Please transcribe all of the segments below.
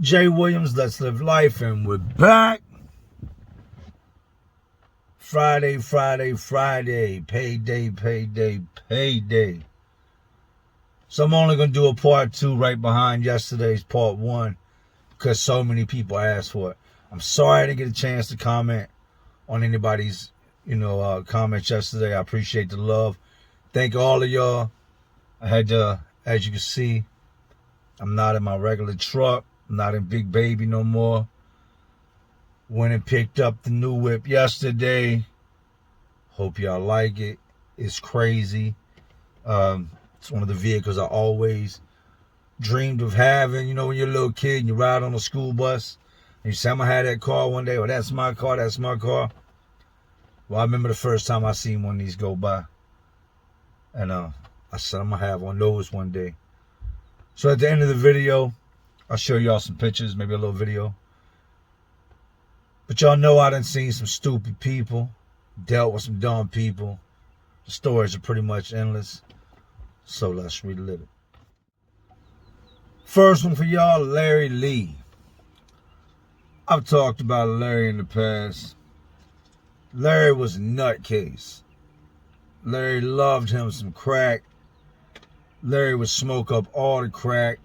Jay Williams, Let's Live Life, and we're back. Friday, payday. So I'm only going to do a part 2 right behind yesterday's part 1 because so many people asked for it. I'm sorry I didn't get a chance to comment on anybody's, comments yesterday. I appreciate the love. Thank all of y'all. I had to, as you can see, I'm not in my regular truck. I'm not in Big Baby no more. Went and picked up the new whip yesterday. Hope y'all like it. It's crazy. It's one of the vehicles I always dreamed of having. You know, when you're a little kid and you ride on a school bus and you say, I'm going to have that car one day. Well, that's my car. Well, I remember the first time I seen one of these go by. And I said, I'm going to have one of those one day. So at the end of the video, I'll show y'all some pictures, maybe a little video. But y'all know I done seen some stupid people, dealt with some dumb people. The stories are pretty much endless. So let's relive it. First one for y'all, Larry Lee. I've talked about Larry in the past. Larry was a nutcase. Larry loved him some crack. Larry would smoke up all the crack.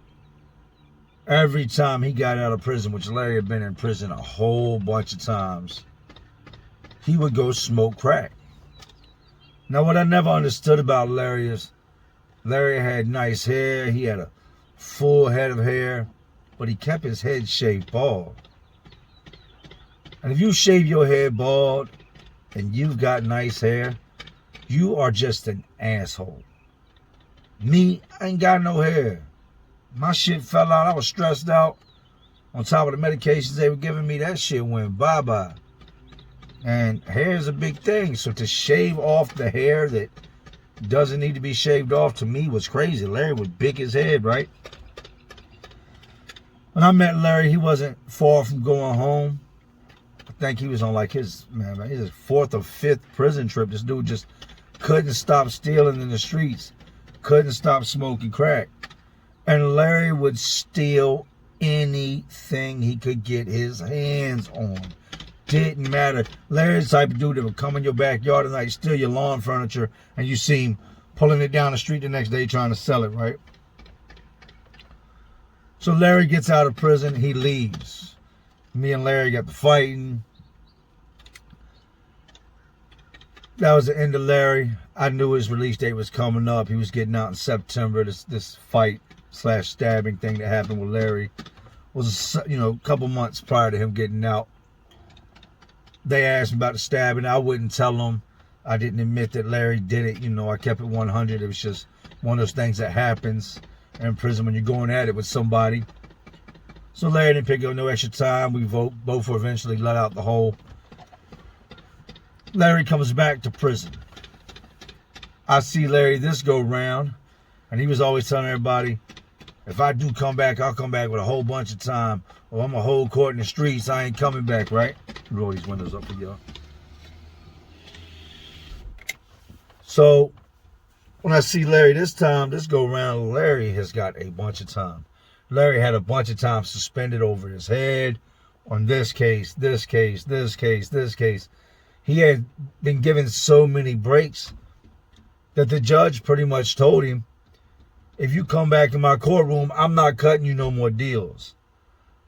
Every time he got out of prison, which Larry had been in prison a whole bunch of times, he would go smoke crack. Now, what I never understood about Larry is Larry had nice hair. He had a full head of hair, but he kept his head shaved bald. And if you shave your head bald and you've got nice hair, you are just an asshole. Me, I ain't got no hair. My shit fell out. I was stressed out. On top of the medications they were giving me, that shit went bye-bye. And hair is a big thing. So to shave off the hair that doesn't need to be shaved off, to me, was crazy. Larry was big as head, right? When I met Larry, he wasn't far from going home. I think he was on like his 4th or 5th prison trip. This dude just couldn't stop stealing in the streets. Couldn't stop smoking crack. And Larry would steal anything he could get his hands on. Didn't matter. Larry's the type of dude that would come in your backyard at night, steal your lawn furniture, and you see him pulling it down the street the next day trying to sell it, right? So Larry gets out of prison. He leaves. Me and Larry got to fighting. That was the end of Larry. I knew his release date was coming up. He was getting out in September. This fight/stabbing thing that happened with Larry was, a couple months prior to him getting out. They asked me about the stabbing. I wouldn't tell them. I didn't admit that Larry did it. I kept it 100. It was just one of those things that happens in prison when you're going at it with somebody. So Larry didn't pick up no extra time. We both were eventually let out the hole. Larry comes back to prison. I see Larry this go round, and he was always telling everybody, if I do come back, I'll come back with a whole bunch of time, or I'm a whole court in the streets. I ain't coming back, right? Roll these windows up for y'all. So when I see Larry this go round, Larry has got a bunch of time. Larry had a bunch of time suspended over his head on this case. He had been given so many breaks that the judge pretty much told him, if you come back to my courtroom, I'm not cutting you no more deals.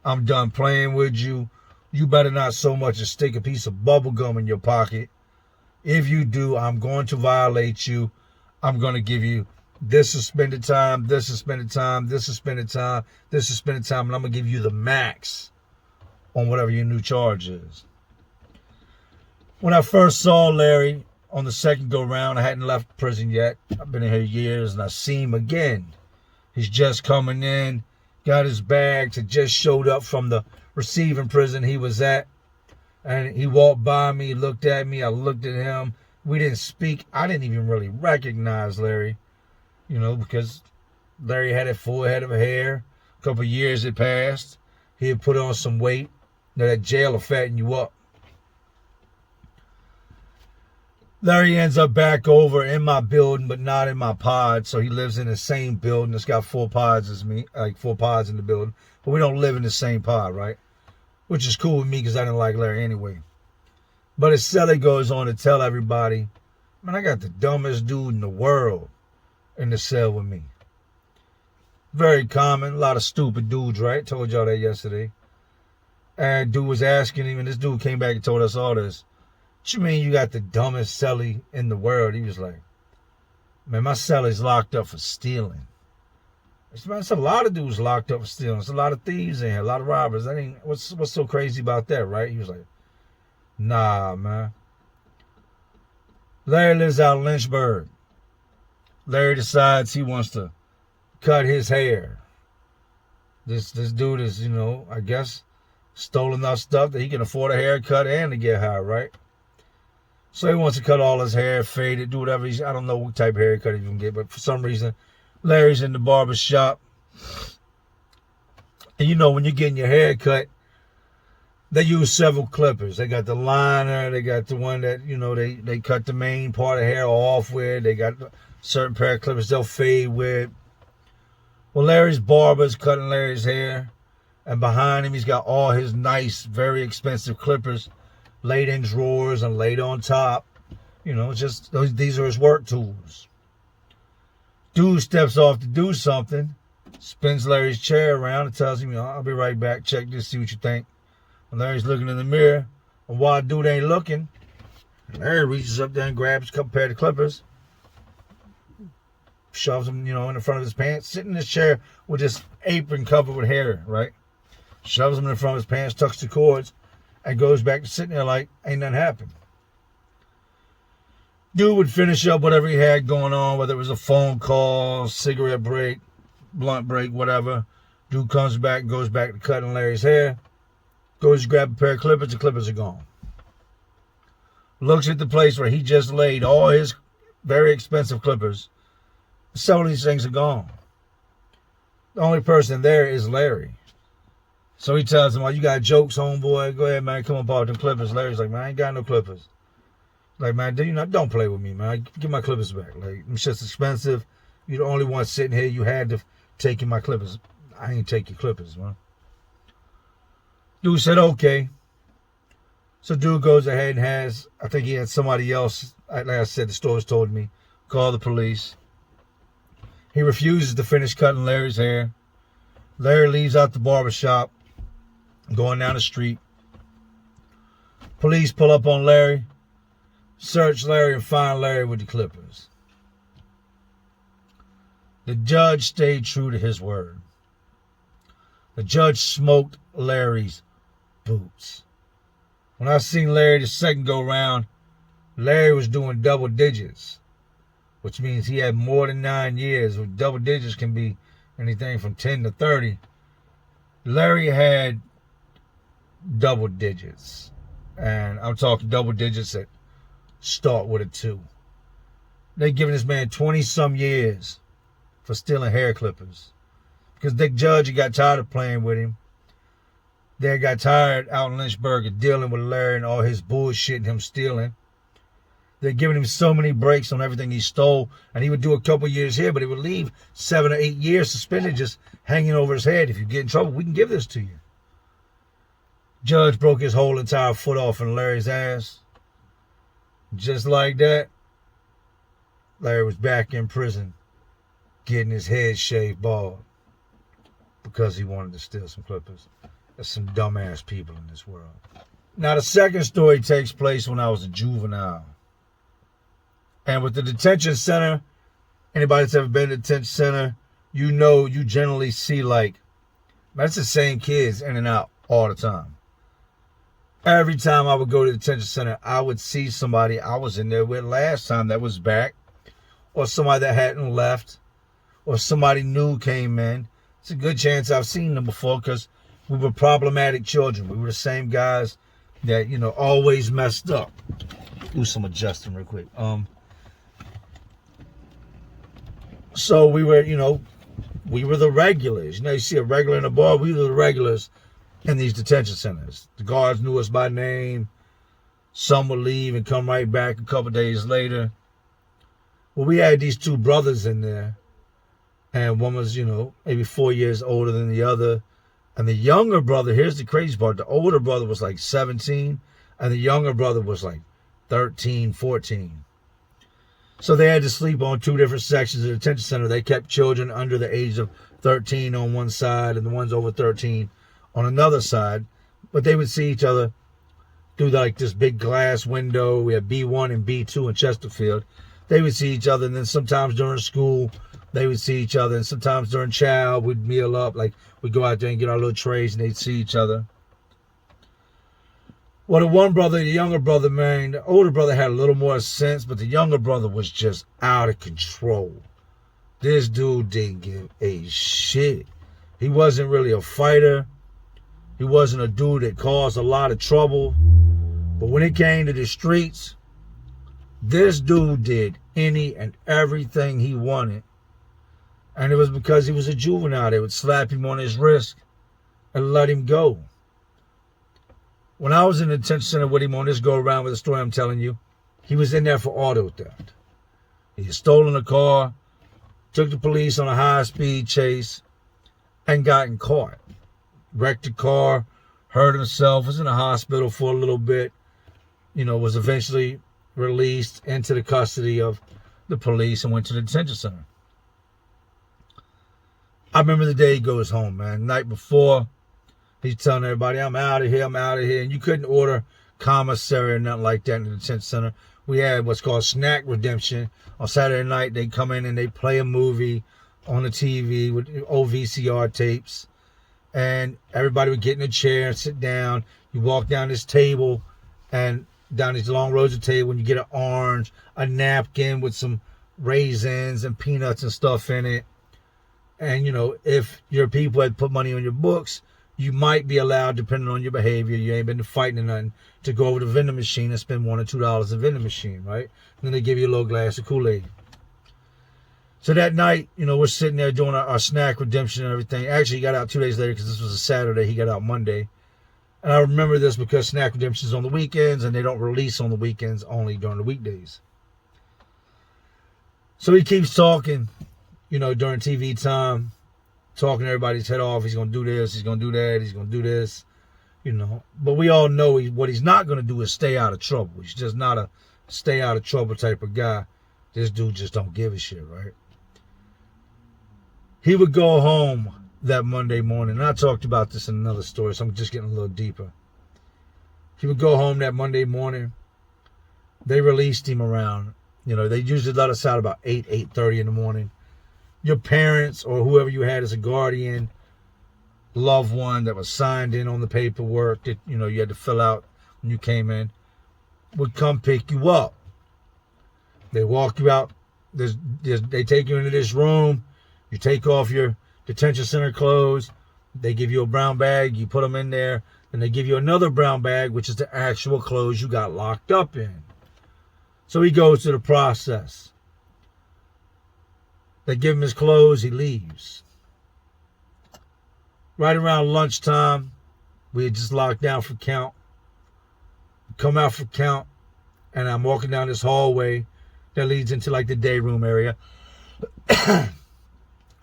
I'm done playing with you. You better not so much as stick a piece of bubble gum in your pocket. If you do, I'm going to violate you. I'm going to give you this suspended time, and I'm going to give you the max on whatever your new charge is. When I first saw Larry on the second go round, I hadn't left prison yet. I've been in here years, and I see him again. He's just coming in, got his bags, had just showed up from the receiving prison he was at. And he walked by me, looked at me, I looked at him. We didn't speak. I didn't even really recognize Larry, because Larry had a full head of hair. A couple of years had passed. He had put on some weight. That jail will fatten you up. Larry ends up back over in my building, but not in my pod. So he lives in the same building. It's got 4 pods as me, like 4 pods in the building. But we don't live in the same pod, right? Which is cool with me because I didn't like Larry anyway. But his celly goes on to tell everybody, man, I got the dumbest dude in the world in the cell with me. Very common. A lot of stupid dudes, right? Told y'all that yesterday. And dude was asking him, and this dude came back and told us all this. What you mean you got the dumbest celly in the world? He was like, man, my celly's locked up for stealing. I said, man, it's a lot of dudes locked up for stealing. There's a lot of thieves in here, a lot of robbers. That ain't what's so crazy about that, right? He was like, nah, man. Larry lives out in Lynchburg. Larry decides he wants to cut his hair. This dude is, I guess, stole enough stuff that he can afford a haircut and to get high, right? So he wants to cut all his hair, fade it, do whatever. I don't know what type of haircut he can get, but for some reason, Larry's in the barber shop. And when you're getting your hair cut, they use several clippers. They got the liner, they got the one that, they cut the main part of hair off with. They got a certain pair of clippers they'll fade with. Well, Larry's barber's cutting Larry's hair. And behind him, he's got all his nice, very expensive clippers laid in drawers and laid on top. These are his work tools. Dude steps off to do something, spins Larry's chair around and tells him, I'll be right back, check this, see what you think. And Larry's looking in the mirror, and while dude ain't looking, Larry reaches up there and grabs a couple pair of clippers, shoves them, in the front of his pants, sitting in his chair with his apron covered with hair, right? Shoves them in the front of his pants, tucks the cords, and goes back to sitting there like ain't nothing happened. Dude would finish up whatever he had going on, whether it was a phone call, cigarette break, blunt break, whatever. Dude comes back, goes back to cutting Larry's hair, goes to grab a pair of clippers, the clippers are gone. Looks at the place where he just laid all his very expensive clippers. Some of these things are gone. The only person there is Larry. So he tells him, you got jokes, homeboy? Go ahead, man. Come on, borrow them clippers. Larry's like, man, I ain't got no clippers. Like, man, don't play with me, man. Give my clippers back. Like, them shit's expensive. You're the only one sitting here. You had to take my clippers. I ain't take your clippers, man. Dude said, okay. So dude goes ahead and I think he had somebody else, like I said, the stores told me, call the police. He refuses to finish cutting Larry's hair. Larry leaves out the barbershop, going down the street. Police pull up on Larry, search Larry, and find Larry with the clippers. The judge stayed true to his word. The judge smoked Larry's boots. When I seen Larry the second go round, Larry was doing double digits, which means he had more than 9 years. Double digits can be anything from 10 to 30. Larry had double digits. And I'm talking double digits that start with a 2. They giving this man 20-some years for stealing hair clippers. Because the judge got tired of playing with him. They got tired out in Lynchburg of dealing with Larry and all his bullshit and him stealing. They're giving him so many breaks on everything he stole. And he would do a couple years here, but he would leave 7 or 8 years suspended just hanging over his head. If you get in trouble, we can give this to you. Judge broke his whole entire foot off in Larry's ass. Just like that, Larry was back in prison getting his head shaved bald because he wanted to steal some clippers. There's some dumbass people in this world. Now, the second story takes place when I was a juvenile. And with the detention center, anybody that's ever been to the detention center, you generally see that's the same kids in and out all the time. Every time I would go to the detention center, I would see somebody I was in there with last time that was back, or somebody that hadn't left, or somebody new came in. It's a good chance I've seen them before because we were problematic children. We were the same guys that, always messed up. Do some adjusting real quick. So we were, we were the regulars. You see a regular in a bar, we were the regulars in these detention centers. The guards knew us by name. Some would leave and come right back a couple days later. Well, we had these two brothers in there. And one was, maybe 4 years older than the other. And the younger brother, here's the crazy part. The older brother was like 17. And the younger brother was like 13, 14. So they had to sleep on two different sections of the detention center. They kept children under the age of 13 on one side and the ones over 13 on another side. But they would see each other through like this big glass window. We had B1 and B2 in Chesterfield. They would see each other, and then sometimes during school, they would see each other. And sometimes during chow, we'd meal up. Like, we'd go out there and get our little trays, and they'd see each other. Well, the one brother, the younger brother, man, the older brother had a little more sense, but the younger brother was just out of control. This dude didn't give a shit. He wasn't really a fighter. He wasn't a dude that caused a lot of trouble. But when it came to the streets, this dude did any and everything he wanted. And it was because he was a juvenile. They would slap him on his wrist and let him go. When I was in the detention center with him on this go-around with the story I'm telling you, he was in there for auto theft. He had stolen a car, took the police on a high-speed chase, and gotten caught. Wrecked the car, hurt himself, was in the hospital for a little bit, was eventually released into the custody of the police and went to the detention center. I remember the day he goes home, man. The night before, he's telling everybody, I'm out of here, I'm out of here. And you couldn't order commissary or nothing like that in the detention center. We had what's called snack redemption. On Saturday night, they come in and they play a movie on the TV with old VCR tapes. And everybody would get in a chair and sit down. You walk down this table and down these long rows of table, and you get an orange, a napkin with some raisins and peanuts and stuff in it. And, if your people had put money on your books, you might be allowed, depending on your behavior, you ain't been fighting or nothing, to go over to the vending machine and spend $1 or $2 in the vending machine, right? And then they give you a little glass of Kool-Aid. So that night, we're sitting there doing our snack redemption and everything. Actually, he got out 2 days later because this was a Saturday. He got out Monday. And I remember this because snack redemption is on the weekends, and they don't release on the weekends, only during the weekdays. So he keeps talking, during TV time, talking everybody's head off. He's going to do this, he's going to do that, he's going to do this, But we all know what he's not going to do is stay out of trouble. He's just not a stay out of trouble type of guy. This dude just don't give a shit, right? He would go home that Monday morning, and I talked about this in another story, so I'm just getting a little deeper. He would go home that Monday morning. They released him around, they usually let us out about 8:30 in the morning. Your parents or whoever you had as a guardian, loved one that was signed in on the paperwork that, you had to fill out when you came in, would come pick you up. They walk you out. They take you into this room. You take off your detention center clothes. They give you a brown bag. You put them in there. And they give you another brown bag, which is the actual clothes you got locked up in. So he goes through the process. They give him his clothes. He leaves. Right around lunchtime, we had just locked down for count. Come out for count. And I'm walking down this hallway that leads into like the day room area.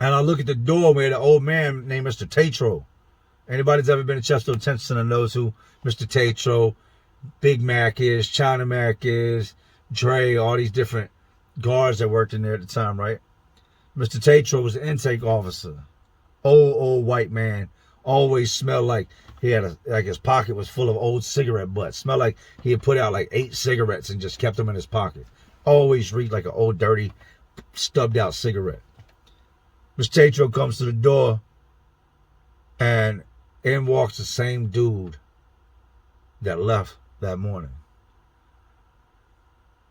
And I look at the doorway, the old man named Mr. Tatro. Anybody that's ever been to Chester Detention Center knows who Mr. Tatro, Big Mac is, China Mac is, Dre, all these different guards that worked in there at the time, right? Mr. Tatro was the intake officer. Old white man. Always smelled like he had his pocket was full of old cigarette butts. Smelled like he had put out like 8 cigarettes and just kept them in his pocket. Always reeked like an old, dirty, stubbed out cigarette. Mr. Tatro comes to the door, and in walks the same dude that left that morning.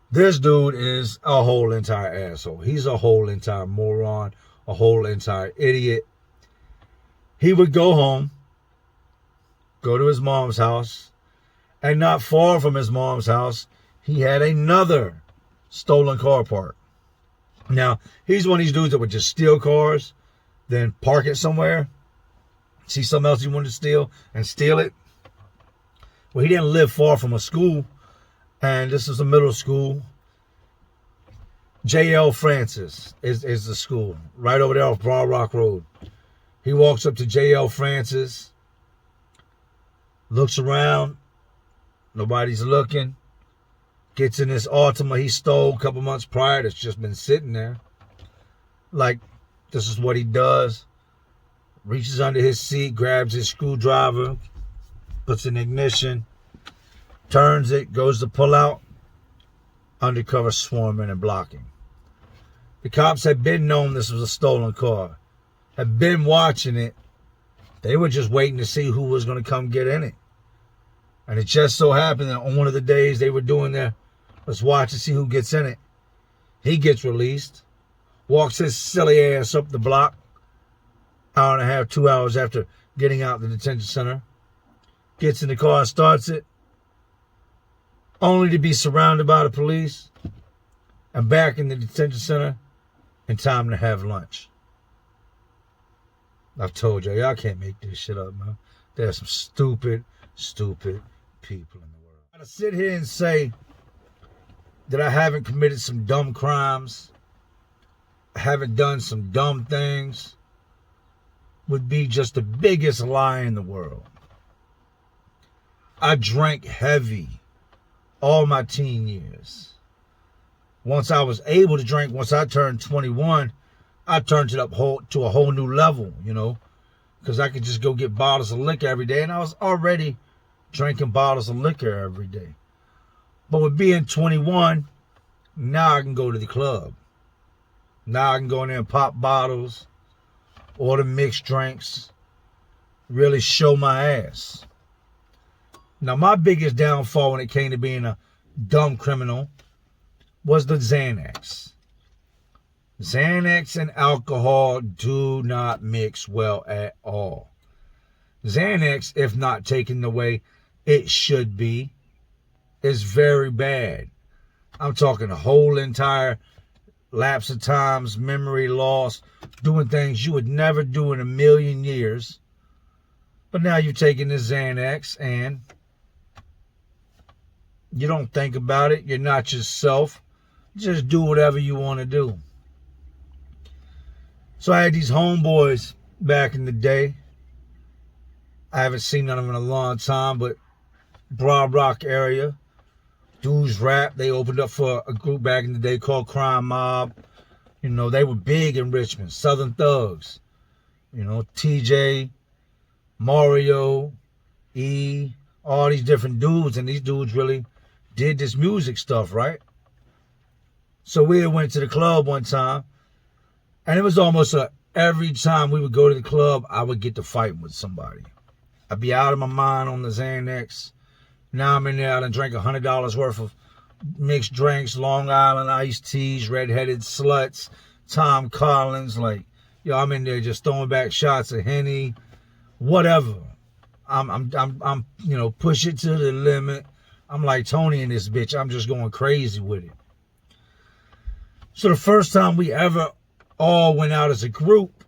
This dude is a whole entire asshole. He's a whole entire moron, a whole entire idiot. He would go home, go to his mom's house, and not far from his mom's house, he had another stolen car parked. Now, he's one of these dudes that would just steal cars, then park it somewhere, see something else he wanted to steal, and steal it. Well, he didn't live far from a school, And this is a middle school. J.L. Francis is the school. Right over there off Broad Rock Road. He walks up to J.L. Francis. Looks around. Nobody's looking. Gets in this Altima he stole a couple months prior that's just been sitting there. Like, this is what he does. Reaches under his seat, grabs his screwdriver, puts in ignition, turns it, goes to pull out. Undercover swarming and blocking. The cops had been known this was a stolen car. Had been watching it. They were just waiting to see who was going to come get in it. And it just so happened that on one of the days they were doing their let's watch to see who gets in it. He gets released. Walks his silly ass up the block. Hour and a half, 2 hours after getting out the detention center. Gets in the car and starts it. Only to be surrounded by the police. And back in the detention center in time to have lunch. I've told y'all can't make this shit up, man. There's some stupid people in the world. I gotta sit here and say that I haven't committed some dumb crimes, I haven't done some dumb things, would be just the biggest lie in the world. I drank heavy all my teen years. Once I was able to drink, once I turned 21, I turned it up to a whole new level, you know, because I could just go get bottles of liquor every day, and I was already drinking bottles of liquor every day. But with being 21, now I can go to the club. Now I can go in there and pop bottles, order mixed drinks, really show my ass. Now, my biggest downfall when it came to being a dumb criminal was the Xanax. Xanax and alcohol do not mix well at all. Xanax, if not taken the way it should be, is very bad. I'm talking a whole entire lapse of times, memory loss, doing things you would never do in a million years. But now you've taken this Xanax and you don't think about it. You're not yourself. Just do whatever you want to do. So I had these homeboys back in the day. I haven't seen none of them in a long time, but Broad Rock area. Dudes rap. They opened up for a group back in the day called Crime Mob. You know, they were big in Richmond. Southern Thugs. You know, TJ, Mario, E, all these different dudes. And these dudes really did this music stuff, right? So we went to the club one time. And it was almost every time we would go to the club, I would get to fighting with somebody. I'd be out of my mind on the Xanax. Now I'm in there, I done drank $100 worth of mixed drinks, Long Island iced teas, redheaded sluts, Tom Collins. Like, yo, I'm in there just throwing back shots of Henny, whatever. I'm you know, push it to the limit. I'm like Tony in this bitch. I'm just going crazy with it. So the first time we ever all went out as a group,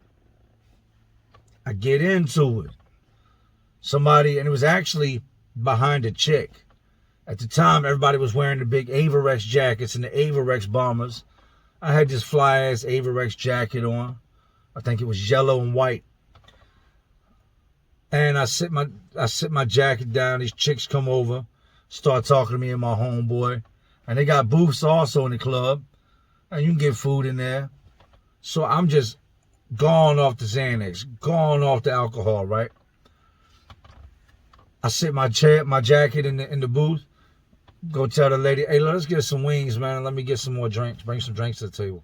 I get into it. Somebody, and it was actually behind a chick. At the time, everybody was wearing the big Averex jackets and the Averex bombers. I had this fly-ass Averex jacket on. I think it was yellow and white. And I sit my jacket down. These chicks come over, start talking to me and my homeboy. And they got booths also in the club. And you can get food in there. So I'm just gone off the Xanax, gone off the alcohol, right? I sit my jacket in the booth, go tell the lady, hey, let's get some wings, man, and let me get some more drinks. Bring some drinks to the table.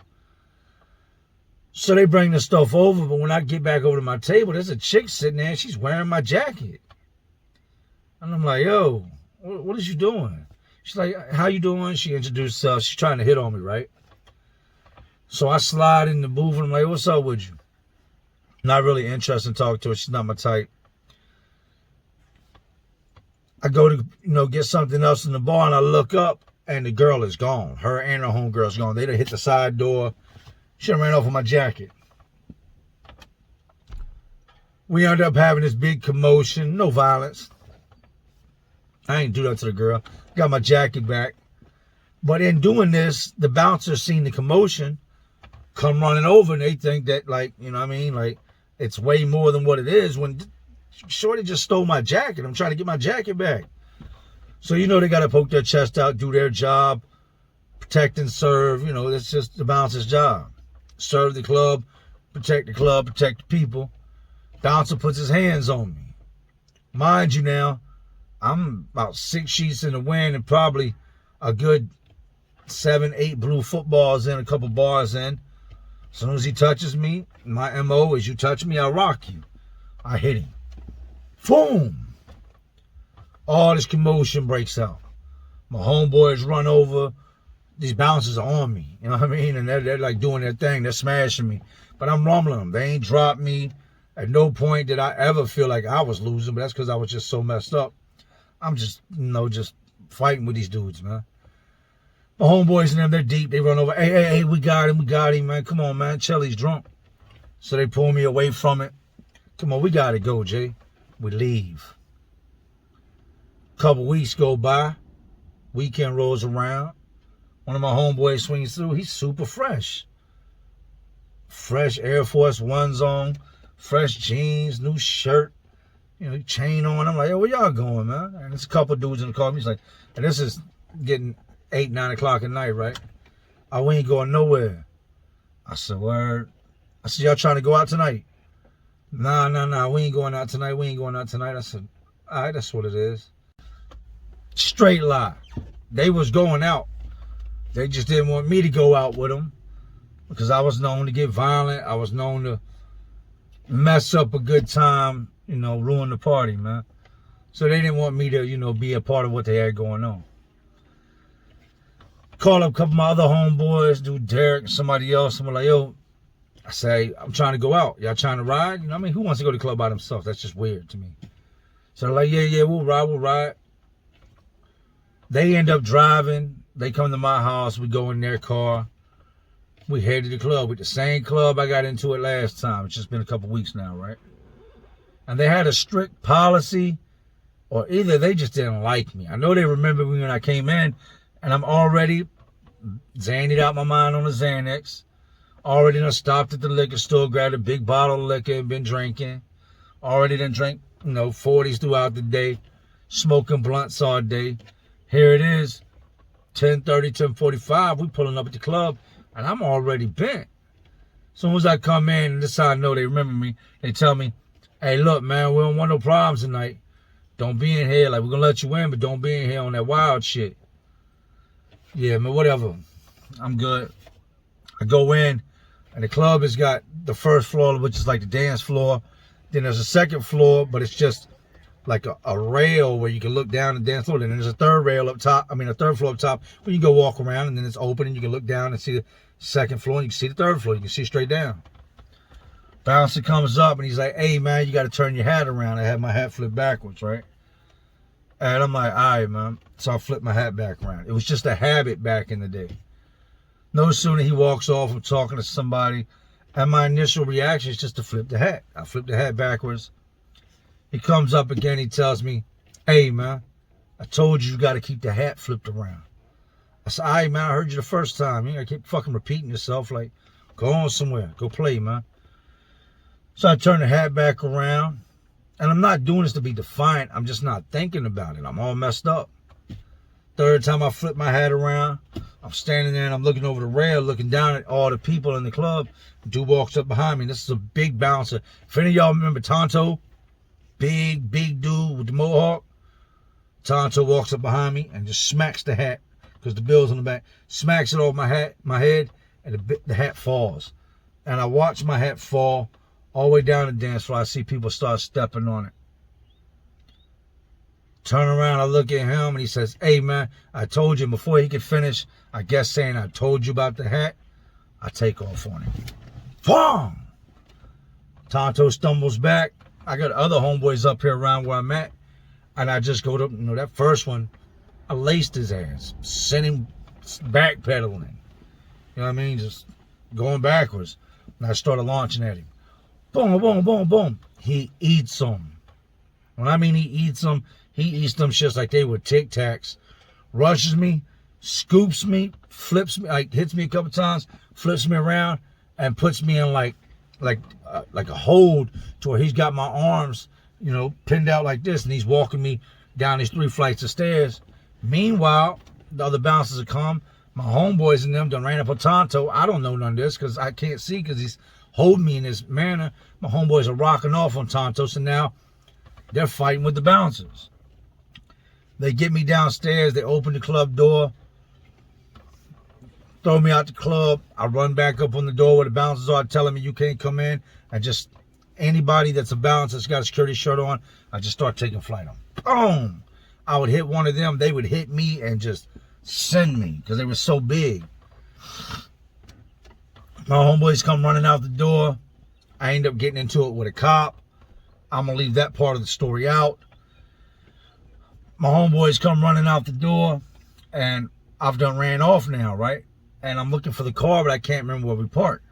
So they bring the stuff over, but when I get back over to my table, there's a chick sitting there, and she's wearing my jacket. And I'm like, yo, what is you doing? She's like, how you doing? She introduced herself. She's trying to hit on me, right? So I slide in the booth, and I'm like, what's up with you? Not really interested in talking to her. She's not my type. I go to, you know, get something else in the bar, and I look up, and the girl is gone. Her and her homegirl's gone. They done hit the side door. She done ran off with my jacket. We ended up having this big commotion. No violence. I ain't do that to the girl. Got my jacket back. But in doing this, the bouncers seen the commotion, come running over, and they think that, like, you know what I mean? Like, it's way more than what it is when Shorty just stole my jacket. I'm trying to get my jacket back. So, you know, they got to poke their chest out, do their job, protect and serve. You know, that's just the bouncer's job. Serve the club, protect the people. Bouncer puts his hands on me. Mind you now, I'm about 6 sheets in the wind and probably a good 7, 8 blue footballs in, a couple bars in. As soon as he touches me, my MO is you touch me, I rock you. I hit him. Boom! All this commotion breaks out. My homeboys run over. These bouncers are on me. You know what I mean? And they're like doing their thing. They're smashing me. But I'm rumbling them. They ain't dropped me. At no point did I ever feel like I was losing, but that's because I was just so messed up. I'm just, you know, just fighting with these dudes, man. My homeboys and them, they're deep. They run over. Hey, we got him, man. Come on, man. Chelly's drunk. So they pull me away from it. Come on, we got to go, Jay. We leave. Couple weeks go by. Weekend rolls around. One of my homeboys swings through. He's super fresh. Fresh Air Force Ones on. Fresh jeans, new shirt. You know, chain on. I'm like, yo, where y'all going, man? And there's a couple dudes in the car. He's like, and this is getting 8, 9 o'clock at night, right? Oh, we ain't going nowhere. I said, word. I said, y'all trying to go out tonight? Nah, we ain't going out tonight. I said, all right, that's what it is. Straight lie. They was going out. They just didn't want me to go out with them because I was known to get violent. I was known to mess up a good time, you know, ruin the party, man. So they didn't want me to, you know, be a part of what they had going on. Call up a couple of my other homeboys, dude Derek and somebody else. I'm like, yo, I say, I'm trying to go out. Y'all trying to ride? You know what I mean? Who wants to go to the club by themselves? That's just weird to me. So they're like, yeah, we'll ride. They end up driving. They come to my house. We go in their car. We head to the club with the same club I got into it last time. It's just been a couple weeks now, right? And they had a strict policy, or either they just didn't like me. I know they remember me when I came in, and I'm already zanied out my mind on the Xanax. Already done stopped at the liquor store, grabbed a big bottle of liquor and been drinking. Already done drank, 40s throughout the day, smoking blunts all day. Here it is, 10:30, 10:45, we pulling up at the club, and I'm already bent. As soon as I come in, and this is how I know they remember me, they tell me, hey, look, man, we don't want no problems tonight. Don't be in here. Like, we're going to let you in, but don't be in here on that wild shit. Yeah, man, whatever. I'm good. I go in, and the club has got the first floor, which is like the dance floor. Then there's a second floor, but it's just like a rail where you can look down and dance floor. Then there's a third rail up top. A third floor up top where you can go walk around, and then it's open, and you can look down and see the second floor, and you can see the third floor. You can see straight down. Bouncer comes up, and he's like, hey, man, you got to turn your hat around. I had my hat flipped backwards, right? And I'm like, all right, man. So I flipped my hat back around. It was just a habit back in the day. No sooner he walks off, I'm talking to somebody, and my initial reaction is just to flip the hat. I flip the hat backwards. He comes up again. He tells me, hey, man, I told you got to keep the hat flipped around. I said, all right, man, I heard you the first time. You got to keep fucking repeating yourself. Like, go on somewhere. Go play, man. So I turn the hat back around. And I'm not doing this to be defiant. I'm just not thinking about it. I'm all messed up. Third time I flip my hat around, I'm standing there and I'm looking over the rail, looking down at all the people in the club. Dude walks up behind me. This is a big bouncer. If any of y'all remember Tonto, big dude with the mohawk, Tonto walks up behind me and just smacks the hat, because the bill's on the back, smacks it off my head, and the hat falls. And I watch my hat fall all the way down the dance floor. I see people start stepping on it. Turn around, I look at him, and he says, hey, man, I told you. Before he could finish, I guess saying I told you about the hat, I take off on him. Boom! Tonto stumbles back. I got other homeboys up here around where I'm at, and I just go to, that first one, I laced his ass, sent him backpedaling. You know what I mean? Just going backwards. And I started launching at him. Boom, boom, boom, boom. He eats them. When I mean he eats them shits like they were Tic Tacs. Rushes me, scoops me, flips me, like hits me a couple times, flips me around, and puts me in like a hold to where he's got my arms, you know, pinned out like this, and he's walking me down these 3 flights of stairs. Meanwhile, the other bouncers have come. My homeboys and them done ran up on Tonto. I don't know none of this because I can't see because he's holding me in this manner. My homeboys are rocking off on Tonto, so now they're fighting with the bouncers. They get me downstairs. They open the club door, throw me out the club. I run back up on the door where the bouncers are telling me you can't come in. And just anybody that's a bouncer that's got a security shirt on, I just start taking flight on. Boom! I would hit one of them. They would hit me and just send me because they were so big. My homeboys come running out the door. I end up getting into it with a cop. I'm going to leave that part of the story out. My homeboys come running out the door, and I've done ran off now, right? And I'm looking for the car, but I can't remember where we parked.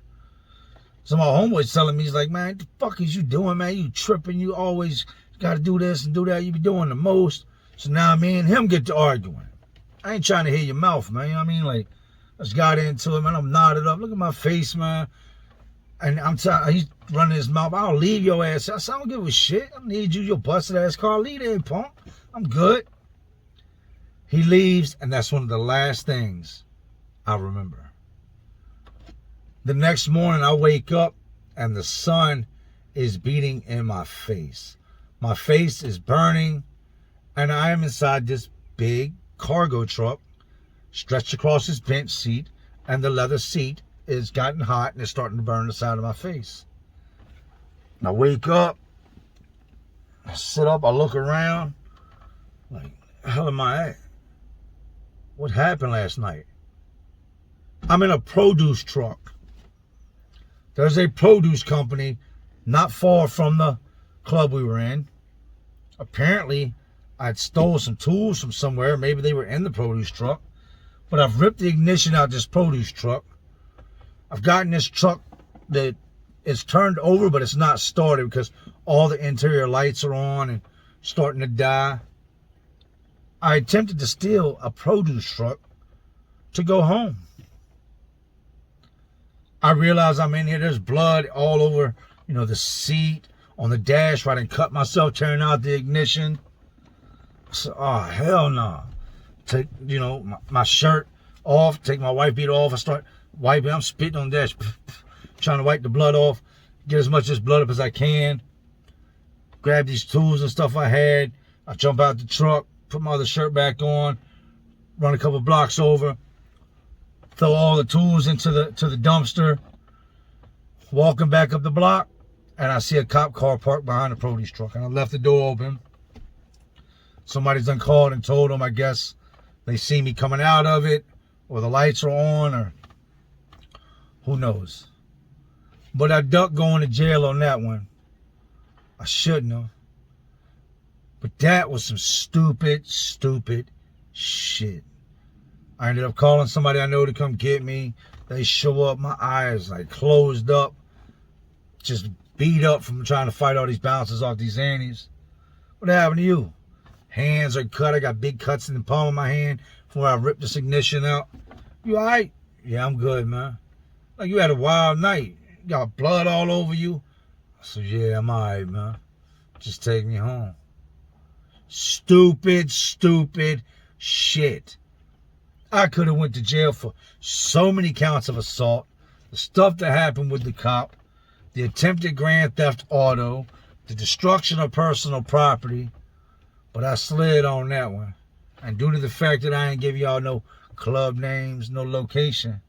So my homeboy's telling me, he's like, man, what the fuck is you doing, man? You tripping. You always got to do this and do that. You be doing the most. So now me and him get to arguing. I ain't trying to hear your mouth, man. You know what I mean? Like, I just got into it, man. I'm knotted up. Look at my face, man. And I'm telling, he's running his mouth. I'll leave your ass. I said, I don't give a shit. I don't need you, your busted ass car. Leave there, punk. I'm good. He leaves, and that's one of the last things I remember. The next morning, I wake up, and the sun is beating in my face. My face is burning, and I am inside this big cargo truck stretched across this bench seat, and the leather seat is gotten hot, and it's starting to burn the side of my face. And I wake up, I sit up, I look around, like, the hell am I at? What happened last night? I'm in a produce truck. There's a produce company not far from the club we were in. Apparently, I'd stole some tools from somewhere. Maybe they were in the produce truck. But I've ripped the ignition out of this produce truck. I've gotten this truck that is turned over, but it's not started because all the interior lights are on and starting to die. I attempted to steal a produce truck to go home. I realize I'm in here. There's blood all over, you know, the seat, on the dash where I didn't cut myself, tearing out the ignition. So, oh, hell no. Take, you know, my shirt off, take my wife beater off. I start wiping. I'm spitting on the dash, trying to wipe the blood off, get as much of this blood up as I can. Grab these tools and stuff I had. I jump out the truck, put my other shirt back on, run a couple blocks over, throw all the tools into the dumpster, walking back up the block, and I see a cop car parked behind the produce truck. And I left the door open. Somebody's done called and told them, I guess, they see me coming out of it, or the lights are on, or who knows. But I ducked going to jail on that one. I shouldn't have. But that was some stupid, stupid shit. I ended up calling somebody I know to come get me. They show up, my eyes like closed up, just beat up from trying to fight all these bouncers off these annies. What happened to you? Hands are cut. I got big cuts in the palm of my hand from where I ripped this ignition out. You all right? Yeah, I'm good, man. Like you had a wild night. You got blood all over you. I said, yeah, I'm all right, man. Just take me home. Stupid, stupid shit. I could have went to jail for so many counts of assault, the stuff that happened with the cop, the attempted grand theft auto, the destruction of personal property, but I slid on that one. And due to the fact that I ain't give y'all no club names, no location,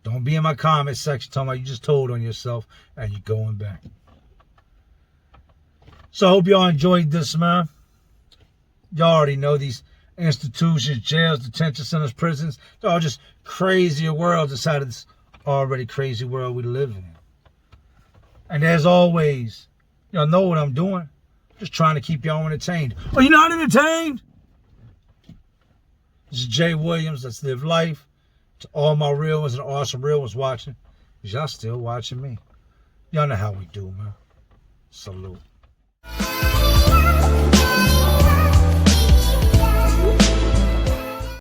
don't be in my comment section talking about you just told on yourself and you're going back. So I hope y'all enjoyed this, man. Y'all already know these institutions, jails, detention centers, prisons, they're all just crazier worlds inside of this already crazy world we live in. And as always, y'all know what I'm doing. Just trying to keep y'all entertained. Are you not entertained? This is Jay Williams. Let's live life. To all my real ones and awesome real ones watching, y'all still watching me. Y'all know how we do, man. Salute.